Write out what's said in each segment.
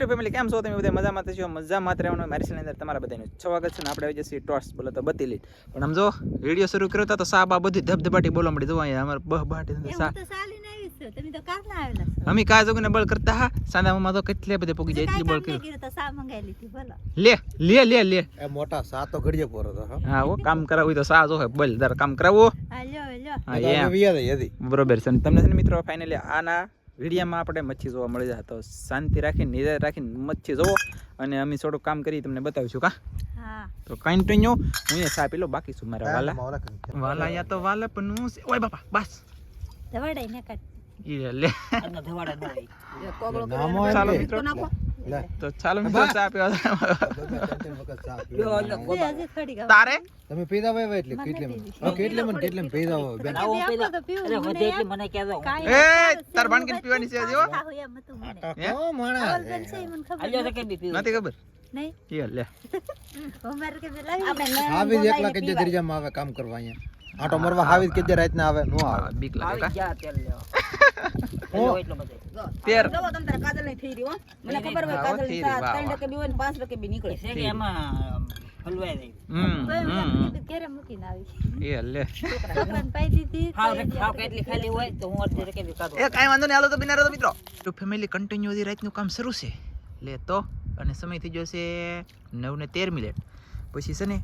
YouTube family કેમ છો તમે બધા મજામાં છો? મજામાં રહેવાનું મારી ચેનલ અંદર તમારા બધાનું સ્વાગત છે ને આપણે આવી જશે ટોસ બોલો તો બતી લીટ પણ આમ જો વિડિયો શરૂ કર્યો તો સાબ આ બધી ધબધબાટી બોલવા મળી જો અહીંયા અમાર બહબાટી સા તો સાલીને આવી છે તમે તો કારના આવેલા છો અમે કા જોગને બળ કરતા હા સાંદામાં તો કેટલે બધે પોગી જાય એટલી બળ કર્યું તો સા મંગાઈ લીધી બોલો લે એ મોટા સા તો ઘડીએ પોરો તો હા ઓ કામ કરાવું તો સા જો હે બલ દર કામ કરાવો હાલ્યો હા એ એમ વિયા દે યદી બરોબર છે તમને છે ને મિત્રો ફાઇનલી આના વિડીયામાં આપણે મચ્છી જોવા મળી જાય તો શાંતિ રાખીને નિરાશ રાખીને મચ્છી જોવો અને અમે થોડું કામ કરી તમને બતાવીશું કા હા તો કન્ટિન્યુ હું એ સા પેલો બાકી છું મારા વાલા યા તો વાલા પણ હું ઓય બાપા બસ ધવાડાઈ ને કાટ ઈ લે આનો ધવાડા ન હોય કોગળો ચાલો મિત્રો તો ચાલો મિત્રો ચા પીવા હજી થોડી ગાવ તારે તમે પીધા હોય એટલે કેટલે પીધા હોય બેન આવો પીધા અરે વધે એટલે મને કહેજો એ તાર બાણકીને પીવાની છે હજી હો એમ હતું મને ઓ માણા આવલબેન છે મને ખબર આલ્યો તો કે બી પીવું નથી ખબર નહીં ઈ લે અમારે કે લાવી હાવી એકલા કે જે દરિયામાં આવે કામ કરવા અહીંયા આટો મરવા હાવી કે જે રાત ના આવે નો આવે બીક લાગે કા જા તેલ લેવા ઓ એટલો બધો તેર જો તમ તારે કાજલ નહીં થઈ રહી હો મને ખબર હોય કાજલ ની 3% બી હોય ને 5% બી નીકળે છે કે એમાં હલવાઈ જાય ઘરે મૂકીને આવી ઈ લે છોકરાને પાઈ દીધી ખાવ કેટલી ખાલી હોય તો હું અડધી રકે બી કાઢું એ કાઈ વાંધો નહીં હાલો તો બિના રહો મિત્રો તો ફેમિલી કન્ટિન્યુ હજી રાતનું કામ શરૂ છે લે તો અને સમય થઈ ગયો છે 9:13 પછી છે ને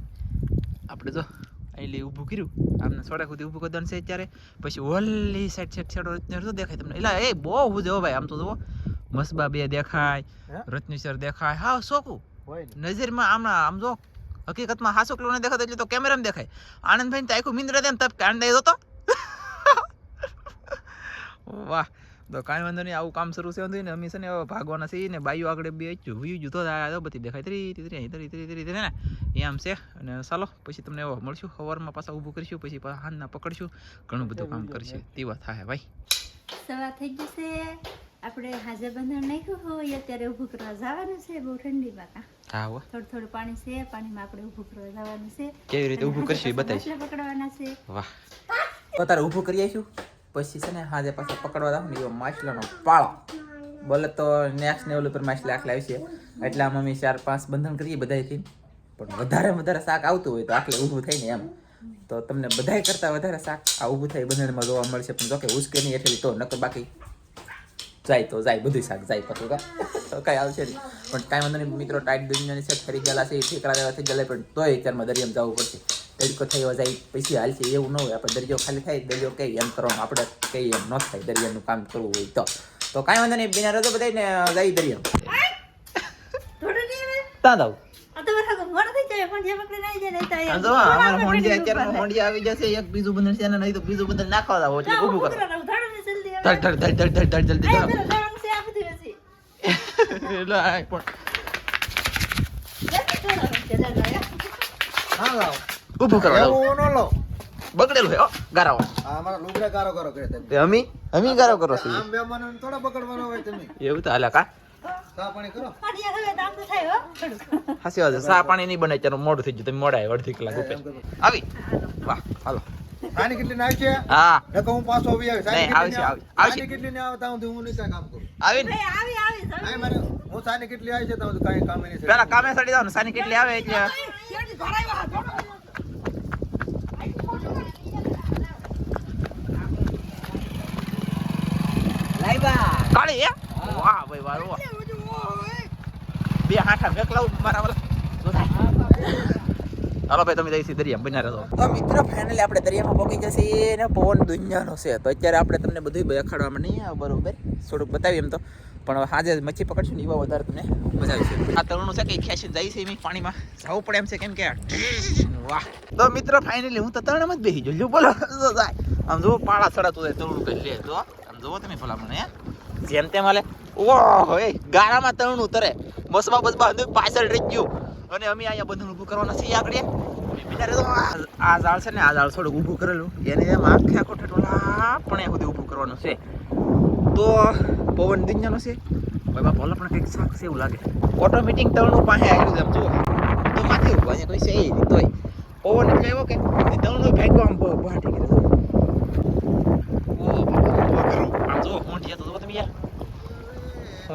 આપણે જો અહીં ઊભું કર્યું આમને સોડા સુધી ઊભું કરી દેવાનું છે અત્યારે પછી ઓલી સાઈડ છેડો રત્નેશ્વર દેખાય તમને એલા એ બહુ ઊભું જો ભાઈ આમ તો જુઓ મસબા બે દેખાય રત્નેશ્વર દેખાય હા સોકું હોય નજરમાં આમ જો હકીકતમાં હાસો કિલો ને દેખાતો એટલે તો કેમેરામાં દેખાય આનંદભાઈ તો આખું મિંદ્ર દેમ તપ કાંડ દઈ તો વાહ તો કાંઈ વાંધો નહીં આવું કામ શરૂ છે ને અમે છે ને ભાગવાના છે ને બાઈઓ આગળ બે જુતો બધી દેખાય તરી ને એમ છે અને ચાલો પછી તમને મળશું સવારમાં પાછા ઊભું કરીશું પછી હાથના પકડશું ઘણું બધું કામ કરશે તેવા થાય ભાઈ સવા થઈ જશે આપણે હાજર બંધણ નાખ્યું હોય અત્યારે ઊભું કરવા જવાનું છે બહુ ઠંડી બાકા હા હો થોડું પાણી છે પાણીમાં આપણે ઊભું કરવા જવાનું છે કેવી રીતે ઊભું કરશું એ બતાવીશ માછલા પકડવાના છે વાહ તો તારે ઊભું કરી આવીશું પછી છે ને હાજે પાછા પકડવા દાવ ને એવો માછલાનો પાળો બોલે તો નેક્સ્ટ લેવલ ઉપર માછલા આખલા આવશે એટલે આમ અમે 4-5 બંધન કરીએ બધાયથી પણ વધારે શાક આવતું હોય તો આખલે ઊભું થઈને એમ તો તમને બધાય કરતા વધારે શાક આ ઊભું થાય બંધનમાં જોવા મળશે પણ જો કે ઉશ્કે નહીં એટલી તો નકર બાકી જાય બધું શાક જાય પછી તો કાંઈ આવશે નહીં પણ કાંઈ વાંધો નહીં મિત્રો ટાઈટ દુનિયાની છે ખરી ગયેલા છે ઠેકડા દેવા થઈ ગયેલા પણ તોય અત્યારમાં દરિયામાં જવું પડશે તડકો થયો જાય પછી હાલશે એવું ન હોય આપણે દરિયો ખાલી થાય દરિયો કઈ એમ કરવાનું આપણે કઈ એમ ન થાય દરિયાનું કામ કરવું હોય તો કાંઈ વાંધો નહીં બિના રજો બધાને જાય દરિયામાં ત્યાં જાવ હોંડિયા આવી જશે એક બીજું બંધન છે નહીં તો બીજું બંધન નાખવા દાવ એટલે ઊભું કરો ધડ જલ્દી હા લાવ ઊભું કરવા એવું નો લો બગડેલું હે ગારાઓ આ અમારા લુગડા ગારો કરો કરે તમે અમી ગારો કરો છો આમ બેમાનો થોડા પકડવાનો હોય તમે એવું તો હાલા કા ચા પાણી કરો હાસી વાત સા પાણી નહીં બને ત્યારે મોડું થઈ ગયું તમે મોડા આવ્યા અડધી કલાક ઉપર આવી વાહ હાલો સાની કેટલી નાખ છે હા નકો હું પાછો આવી આવી નહીં આવશે સાની કેટલી ને આવતા હું નહીં કાંઈ કામ કરું આવી ને આ મારે હું સાની કેટલી આવી છે તો કાંઈ કામ નહીં પેલા કામે સડી જાવ ને સાની કેટલી આવે એટલે કાળી હે વાહ ભાઈ વાહ બે હાથા વેકલાવ મારા વાલા હાલો ભાઈ તમે જઈશી દરિયામાં બન્યા રહો તો મિત્રો ફાઇનલી આપણે દરિયામાં પહોંચી જશે ને પવન દુનિયાનો છે તો અત્યારે આપણે તમને બધું દેખાડવામાં નહીં આવે બરોબર થોડુંક બતાવીએ એમ તો પણ હવે આજે મચ્છી પકડશું ને એવા વધારે તમને મજા આવશે આ તરુણું છે કે ખેંચીને જાય છે એમ પાણીમાં જવું પડે એમ છે કેમ કે વાહ તો મિત્રો ફાઇનલી હું તો તરણમાં જ બેસી જોઉં બોલો જાય આમ જો પાળા ચડાતું જાય તરુણું કઈ લે જો આમ જોવો તમે ભલા મને જેમ તેમ હાલે ઓહો એ ગારામાં તરણું તરે બસમાં પાછળ રહી ગયું અને અમે અહીંયા બધું ઊભું કરવાના છીએ આગળ આ ઝાડ છે ને આ ઝાડ થોડુંક ઊભું કરેલું એને એમ આખે આખો ઠેઠોલા પણ સુધી ઊભું કરવાનું છે તો પવન દુનિયાનો છે ભાઈ બાપ ઓલા પણ કંઈક શાક છે એવું લાગે ઓટોમેટિક તળનું પાસે આવ્યું છે આમ જુઓ તો માથે ઊભું અહીંયા કોઈ છે એ તોય પવન એટલે એવો કે તળનું ભાગ્યો આમ બહાટી કરે આમ જુઓ મોઢિયા તો જુઓ તમે યાર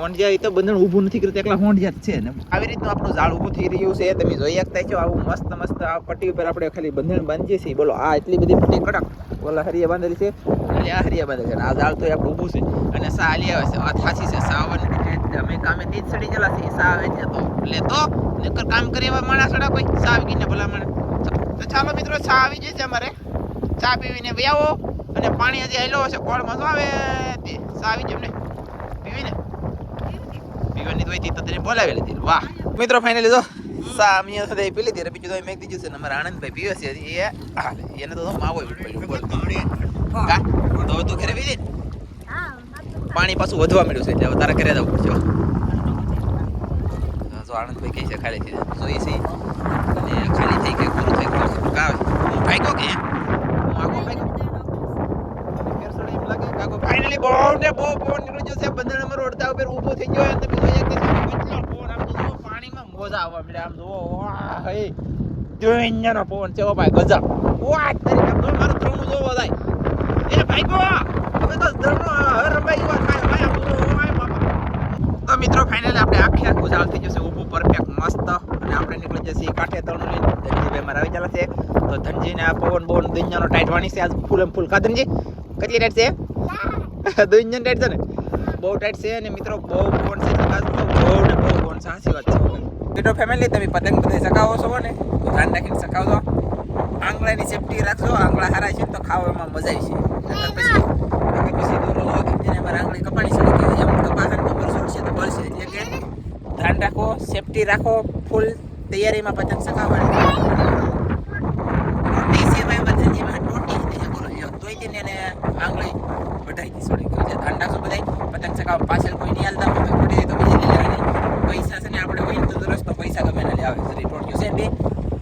હોંડિયા એ તો બંધણ ઊભું નથી કરતું, એકલા હોંડિયા જ છે ને. આવી રીતનું આપણું ઝાડ ઊભું થઈ રહ્યું છે, તમે જોઈ શકતા છો. આવું મસ્ત મસ્ત આ પટ્ટી ઉપર આપણે ખાલી બંધણ બાંધીએ છીએ. બોલો આ એટલી બધી પટ્ટી કડક, બોલા હરિયા બાંધેલી છે, એટલે આ હરિયા બાંધેલી છે. આ ઝાડ તો આપણું ઊભું છે અને સા હાલી આવે છે. વાત સાચી છે, સાવન અમે કામે તે જ સડી ગયેલા છે. સા આવે છે તો લેતો નકર કામ કરી એવા માણસ સડા કોઈ સા આવી ગઈને ભલા મને. તો ચાલો મિત્રો, ચા આવી જશે અમારે. ચા પીવીને વ્યાવો અને પાણી હજી આવેલો હશે કોળમાં તો આવે તે ચા આવી જાય ને પીવીને પીવાની તો હોય તો તને બોલાવી લીધી. વાહ મિત્રો, ફાઇનલી જો ચા અમે સાથે પી લીધી. બીજું તો મેં દીધું છે ને અમારા આનંદભાઈ પીવે છે એ હાલે એને તો માવો તો તું ઘરે પી દે. પાણી પાછું વધવા મળ્યું છે એટલે હવે તારે ઘરે જવું પડશે. જો આનંદભાઈ કહે છે ખાલી થઈ જોઈએ છે અને ખાલી થઈ ગયું પૂરું થઈ ગયું. હું ભાગ્યો કે હું આગો ભાગ્યો ફાઇનલી બહુ ને બહુ ફોન નીકળી જશે. બંધણ અમારો અડધા ઉપર ઊભો થઈ ગયો. તમે જોઈ શકતા છો કેટલો ફોન આમ તો પાણીમાં મોજા આવવા મળ્યા. આમ જુઓ વાહ હે દુનિયાનો ફોન છે ઓ ભાઈ ગજબ. વાહ તારી આમ તો મારું ત્રણું જોવો જાય એ ભાઈ ગો હવે તો ત્રણું હર ભાઈ વાત થાય ભાઈ પૂરો ઓય બાપા. તો મિત્રો ફાઇનલી આપણે આખું ઝાડ થઈ જશે ઊભું પરફેક્ટ મસ્ત અને આપણે નીકળી જશે કાંઠે ત્રણું લઈને. ધનજીભાઈ મારા આવી ચાલે છે તો ધનજીને આ પવન દુનિયાનો ટાઈટ વાણી છે આજ ફૂલ એમ ફૂલ. કાદનજી કેટલી ટાઈટ છે? દુનિયાનો ટાઈટ છે ને બહુ ટાઈટ છે. અને મિત્રો બહુ ફોન છે બહુ ને બહુ ફોન છે. સાચી વાત છે મિત્રો. ફેમિલી તમે પતંગ બધી ચકાવો છો ને તો ધ્યાન રાખીને ચકાવજો. આંગળાની સેફટી રાખજો. આંગળા હારા છે તો ખાવામાં મજા આવી છે. પછી દોરો જેને અમારે આંગળી કપાણી છે કે એમ કપાહન તો બળશે તો બળશે. એટલે કે ધ્યાન રાખો, સેફટી રાખો, ફૂલ તૈયારીમાં પતંગ ચકાવવાની. આંગળી બધાઈ દી છોડી ગઈ છે. ધ્યાન રાખજો બધાય. પતંગ ચકાવવા પાછળ કોઈ નહીં હાલતા પડી જાય તો બીજી લેવાની. પૈસા છે ને આપણે હોય તો રસ્તો પૈસા ગમે ના લે આવે શરીર ટોટ્યું છે બે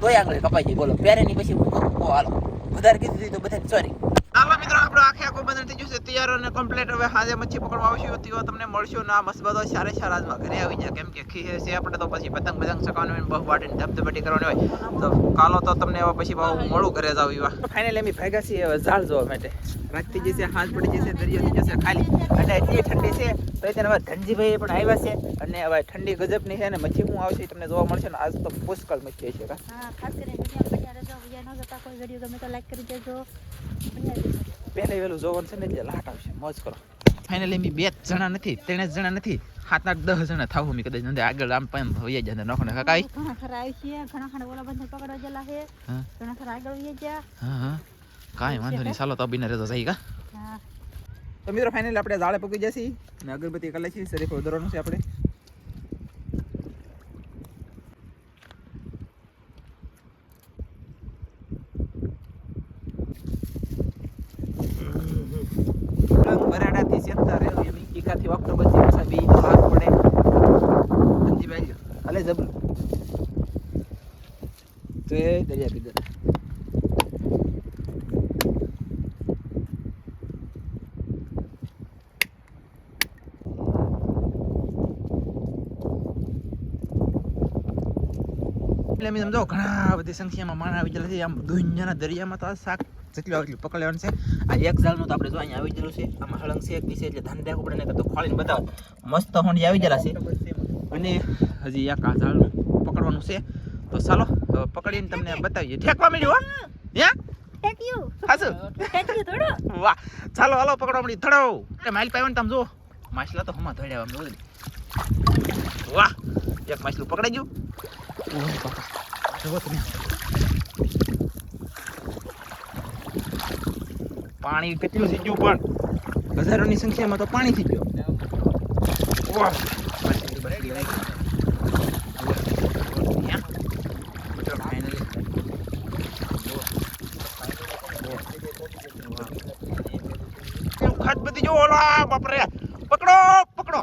તોય આંગળી કપાઈ જાય. બોલો પહેરેની પછી હું કરું હાલો વધારે કીધી તો બધા સોરી. ચાલો મિત્રો, આપણો આખો બંધન થઈ જશે તૈયાર અને કમ્પ્લીટ. હવે હાજે મચ્છી પકડવા આવશું તો તમને મળશું ના મસ્ત બધો સારે સારા આજમાં ઘરે આવી જાય. કેમ કે ખીહે છે આપણે તો પછી પતંગ ચકાવવાની હોય, બહુ વાટીને ધબધબાટી કરવાની હોય તો કાલો તો તમને હવે પછી બહુ મોડું ઘરે જાવ એવા. ફાઇનલી અમે ભાગ્યા છીએ હવે ઝાડ જોવા માટે. રાત થઈ જશે, હાથ પડી જશે, દરિયો થઈ જશે ખાલી અને એટલી ઠંડી છે તો તેને હવે ધનજીભાઈ પણ આવ્યા છે અને હવે ઠંડી ગજબની છે અને મચ્છી હું આવશે તમને જોવા મળશે ને. આજ તો પુષ્કળ મચ્છી છે. હા, ખાસ કરીને વિડીયો રહેજો. વિડીયો ન જતા કોઈ વિડીયો ગમે તો લાઈક કરી દેજો. પહેલે વેલું જોવાનું છે ને એટલે લાટ આવશે. મોજ કરો. ફાઇનલી અમે 2 જણા નથી, 3 જણા નથી, 7, 8, 10 જણા થાવ અમે કદાચ નંદે આગળ આમ પણ હોઈ જાય નખો ને કાઈ ઘણા ખરા આવી છે, ઘણા ખરા ઓલા બંધ પકડવા ગયેલા છે, ઘણા ખરા આગળ વહી ગયા. હા કાઈ વાંધો નહીં. ચાલો તો બિના રહેતો જઈ કા. હા તો મિત્રો ફાઇનલી આપણે ઝાડે પકી જશે અને અગરબત્તી કરી છે. શરીફ ઉધરવાનું છે આપણે. બરાડાથી સેતા રહ્યો એમ એકાથી ઓક્ટોબર થી પાછા બી ભાગ પડે. ધનજીભાઈ હાલે જબલું તો એ દરિયા કીધું. એટલે મેં સમજો ઘણા બધી સંખ્યામાં માણસ આવી ગયેલા છે. આમ દુનિયાના દરિયામાં તો આ શાક જેટલું આવે એટલું પકડ લેવાનું છે. આ એક ઝાડનું તો આપણે જો અહીંયા આવી ગયેલું છે. આમાં હળંગ છે એક દિશે એટલે ધ્યાન રાખવું પડે ને તો ખોલીને બતાવો. મસ્ત હોંડી આવી ગયેલા છે અને હજી એક આ ઝાડનું પકડવાનું છે. તો ચાલો પકડીને તમને બતાવીએ. ઠેકવા મળ્યું હો ટેક્યુ હાસુ ટેક્યુ થોડો. વાહ ચાલો હાલો પકડવા મળી થડો કે માઇલ પાવ્યો ને તમે જો માછલા તો હમા ધડ્યા આમ જોઈ. વાહ એક માછલું પકડાઈ ગયું. ઓય બાપા જુઓ તમે પાણી કેટલું થઈ ગયું પણ હજારોની સંખ્યામાં તો પાણી થઈ ગયું. વાહ ખાત બધી જો ઓલા બાપરે પકડો પકડો.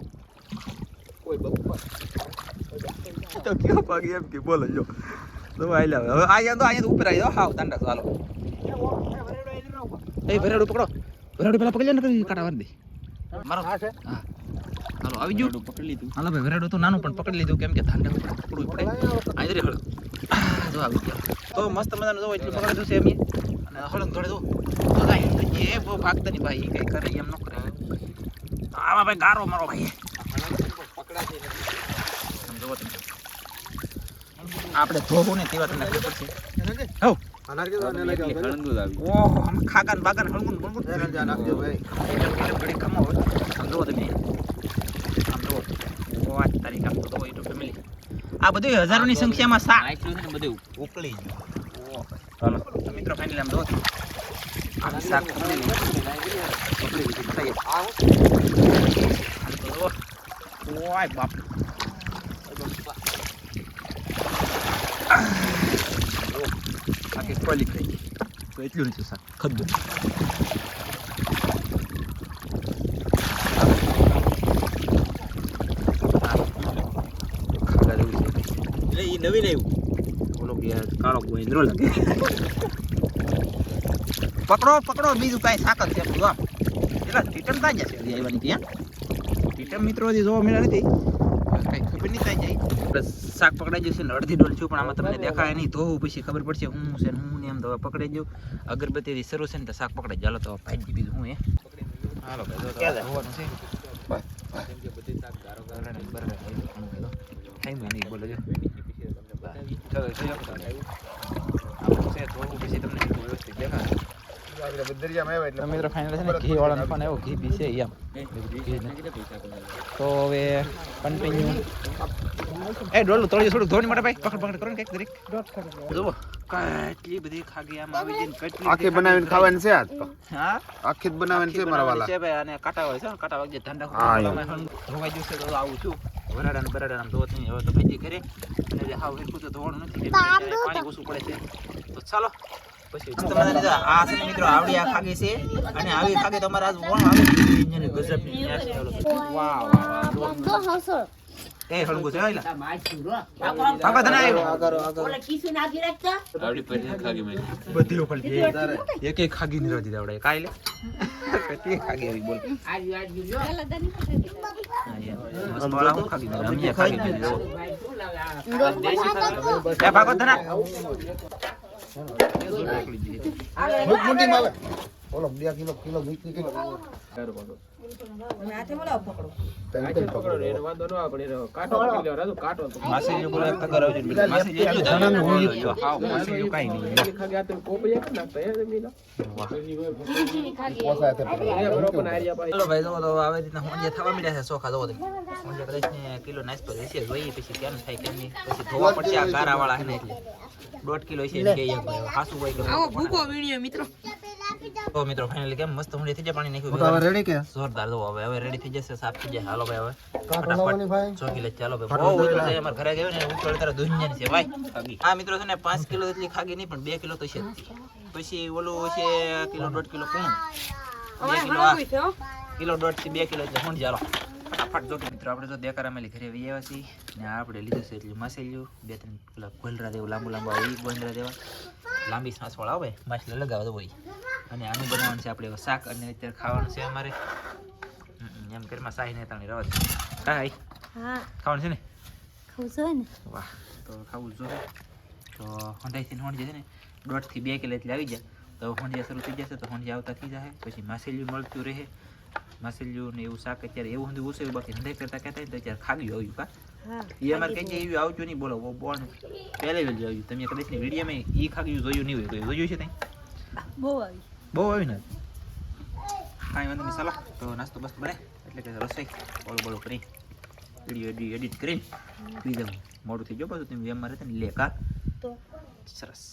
ઓય બાપા તો ક્યાં પાગી એમ કે બોલો જો તો આઈ લાવે હવે અહીંયા તો ઉપર આવી જાવ. હાવ તાંડા ચાલો એ ભરેડું પકડો. ભરેડું પેલા પકડી લે ને કરી કાઢવા દે મારો. હા હાલો આવી ગયું પકડી લીધું. હાલો ભાઈ ભરેડું તો નાનું પણ પકડી લીધું કેમ કે ધાંડા ઉપર પકડવું પડે. આઈ રે હળ જો આવી ગયો તો મસ્ત મજાનું જો એટલું પકડી દીધું છે એમ અને હળંગ થોડે જો તો કાઈ એ બહુ ભાગતા નહીં ભાઈ કઈ કરે એમ ન કરે. આવા ભાઈ ગારો મારો ભાઈ જુઓ તમે. આપણે ધોવું ને તેવા તમને ખબર પડશે. હઉ. ઓહો, આમ ખાગા ને બાગા ને હળગું ને બળગું. નાખજો ભાઈ. ઘડી ખમો હોય. આમ જુઓ તમે. આમ જુઓ. ઓ આજ તારીખ આમ તો યુટ્યુબ ફેમિલી. આ બધું હજારોની સંખ્યામાં શાક. આટલું છે ને બધું ઉકળી ગયું. ઓહો. ચાલો તો મિત્રો ફાઇનલી આમ જુઓ. આમ શાક ઉકળી ગયું. બતાવીએ. આમ તો જુઓ. ઓય બાપ. આખી કોલી ખાઈ ગઈ. તો એટલું નીચું શાક ખદ્દું. ખાગા જેવું છે. એટલે ઈ નવીન આવ્યું. ઓલો યાર કાળો ગોઈંદ્રો લાગે. પકડો બીજું કાંઈ શાક જ છે આપણું આમ. એટલા ટીટમ થાય જશે હજી આવવાની ત્યાં. ટીટમ મિત્રો હજી જોવા મળ્યા નથી. કાંઈ ખબર નહીં થાય જાય. આપણે શાક પકડાઈ જશે ને અડધી ડોલ છું પણ આમાં તમને દેખાય નહીં. ધોવું પછી ખબર પડશે હું છે ને હું ને એમ તો હવે પકડાઈ ગયું. અગરબત્તીથી શરૂ છે ને તો શાક પકડાઈ ચાલો તો ભાઈ બીજું હું હાલો ભાઈ ધોવાનું છે. ટાઈમ નહીં બોલો જો. ચલો છે ધોવું પછી તમને વ્યવસ્થિત દેખાય. મિત્રો ફાઇનલ છે ને ઘી વાળાનો ફોન આવ્યો. ઘી પીશે એમ તો હવે કન્ટિન્યુ. એ ડોલું તળિયું થોડુંક ધોની માટે ભાઈ પકડ કરો ને કંઈક દરેક જુઓ કેટલી બધી ખાગી આમ આવી જઈને કેટલી આખી બનાવીને ખાવાની છે આજ તો. હા આખી જ બનાવીને છે મારા વાલા. છે ભાઈ અને કાંટા હોય છે ને કાંટા વાગે ઠંડા હા, ધોવાઈ જશે તો આવું છું વરાડા ને બરાડા આમ ધોત નહીં. હવે તો ભાઈ ઘરે અને જે હાવ હેરકું તો ધોવાનું નથી કેમ કે ત્યારે પાણી ઓછું પડે છે. તો ચાલો પછી તમારે આ છે ને મિત્રો આવડી આ ખાગી છે અને આવી ખાગી તમારે આજ વણ આવે ને ગજબની વાહ વાહ એ હળગું છે આઈલા પાપા તને આવ્યો ઓલા ખીસું નાખી રાખતો આવડી પડી ખાગી મળી. બધી ઉપર છે એક એક ખાગી ની રજી આવડે કાઈ લે કેટલી ખાગી આવી બોલ મસ્ત વાળા હું ખાગી ની અમે ખાગી ની જો એ ભાગો ધના મુંડીમાં આવે. ઓલો 2 કિલો મીઠી કિલો. અને હાથે બોલાવો પકડો માસી જો બોલે તગર આવજો માસી જો ધનાનું હોય જો હાવ માસી જો કાઈ નહીં પોસાય તે ચલો ભાઈ જો તો આવી રીતના હોંડિયા થવા મળ્યા છે સોખા જો હોંડિયા કદાચ ને કિલો નાસ્તો રહેશે જોઈએ પછી કેમ થાય કેમ નહીં પછી ધોવા પડશે આ ગારા વાળા હે ને એટલે 1.5 કિલો છે ને કે એક હાસુ હોય કે આવો ભૂકો વીડિયો મિત્રો તો મિત્રો ફાઇનલી કેમ મસ્ત હોંડિયા થઈ જાય પાણી નાખ્યું હવે રેડી કે જોરદાર જો હવે રેડી થઈ જશે સાફ થઈ જાય હાલો ભાઈ હવે બનાવવાની ભાઈ. 100 કિલો ચાલો ભાઈ બહુ ઉતર છે અમાર ઘરે ગયો ને ઉતર તારા દુનિયાની છે ભાઈ આ મિત્રો છે ને 5 કિલો એટલી ખાગી નહીં પણ 2 કિલો તો છે જ. પછી ઓલું છે કિલો 1.5 કિલો કોણ 2 કિલો આ કિલો 1.5 થી 2 કિલો એટલે હોંડ ચાલો ફટાફટ જો મિત્રો આપણે તો દેકારામેલી ઘરે વી આવ્યા છીએ ને આપણે લીધું છે એટલે માસેલ્યું 2-3 કિલો ગોલરા દેવું લાંબુ લાંબુ આવી ગોંદરા દેવા લાંબી સાસ વાળા હોય માછલી લગાવ દો હોય અને આનું બનાવવાનું છે આપણે શાક અને અત્યારે ખાવાનું છે અમારે એમ ઘરમાં સાહી ને તાણી રવા દે કાઈ હા ખાવાનું છે ને ખાવું જોઈએ ને વાહ તો ખાવું જોઈએ તો હોંડાઈથી હોંડી છે ને 1.5 થી 2 કિલો એટલે આવી જાય તો હોંડિયા શરૂ થઈ જશે તો હોંડિયા આવતા થઈ જાય પછી માસેલ્યું મળતું રહે માસેલ્યું ને એવું શાક અત્યારે એવું હંધું ઓછું બાકી હંધાઈ કરતા કહેતા તો અત્યારે ખાવી આવ્યું કા હા એ અમારે કઈ એવી આવજો નહીં બોલો બોન પહેલે વેલ આવ્યું તમે કદાચ ની વિડીયોમાં ઈ ખાગ્યું જોયું નહીં હોય કોઈ જોયું છે ત્યાં બહુ આવી બહુ આવી ને કાંઈ વાંધો નહીં ચાલો તો નાસ્તો બસ્તો બને એટલે કે રસોઈ બોલો કરી વિડીયો એડિટ કરીને પી દઉં મોડું થઈ ગયો પાછું તમે એમ મારે ને લે કા તો સરસ